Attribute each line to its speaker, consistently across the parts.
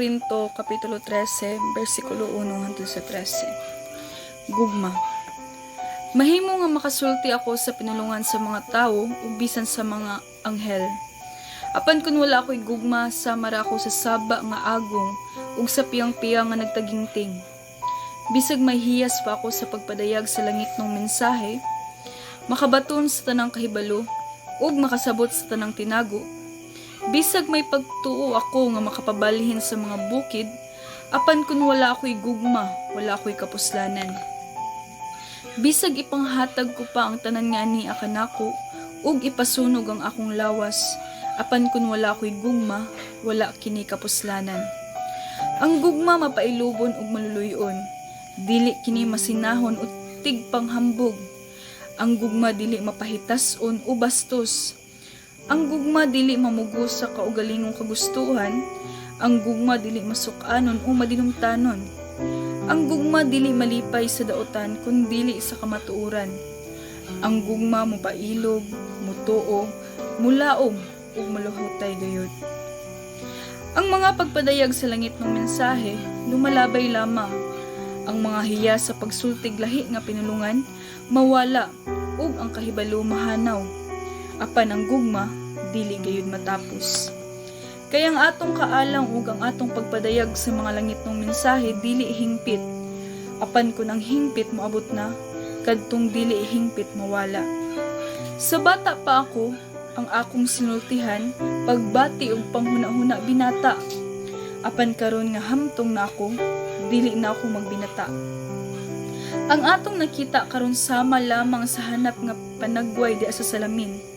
Speaker 1: Korinto, Kapitulo 13, versikulo 1 hangtod sa 13. Gugma. Mahimo nga makasulti ako sa pinulungan sa mga tao ug bisan sa mga anghel. Apan kun wala ako'y gugma, samara ako sa saba nga agong ug sa piyang-piyang nga nagtagingting. Bisag may hiyas pa ako sa pagpadayag sa langit ng mensahe, makabaton sa tanang kahibalo ug makasabot sa tanang tinago. Bisag may pagtuo ako nga makapabalhin sa mga bukid, apan kun wala ako'y gugma, wala ako'y kapuslanan. Bisag ipanghatag ko pa ang tanan nga ani akanako ug ipasunog ang akong lawas, apan kun wala ako'y gugma, wala kini kapuslanan. Ang gugma mapailubon ug maluluyon, dili kini masinahon o tigpanghambog. Ang gugma dili mapahitas-on o bastos. Ang gugma dili mamugos sa kaugalingong kagustuhan. Ang gugma dili masukanon o madinumtanon. Ang gugma dili malipay sa daotan kun dili sa kamatuoran. Ang gugma mopailog, mutuo, mulaom ug maluhotay gayud. Ang mga pagpadayag sa langit ng mensahe lumalabay lamang. Ang mga hiya sa pagsultig lahi nga pinulungan mawala ug ang kahibalo mahanaw. Apan ang gugma dili gayud matapos. Kaya ang atong kaalang ug ang atong pagpadayag sa mga langit ng mensahe dili hingpit. Apan kun ang hingpit moabot na, kadtong dili hingpit mawala. Sa bata pa ako, ang akong sinultihan pagbati ug panghuna-huna binata. Apan karon nga hamtong na ako, dili na ako magbinata. Ang atong nakita karon sama lamang sa hanap nga panagway di sa salamin.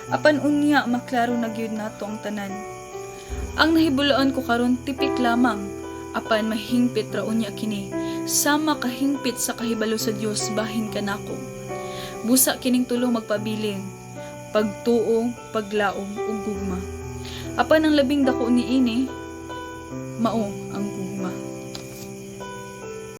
Speaker 1: Apan unya maklaro na gyud nato ang tanan. Ang nahibuloan ko karon tipik lamang, apan mahingpit ra unya kini. Sama kahingpit sa kahibalo sa Dios bahin kanako. Busa kining tulo magpabilin, pagtuo, paglaom ug gugma. Apan ang labing dako niini mao ang gugma.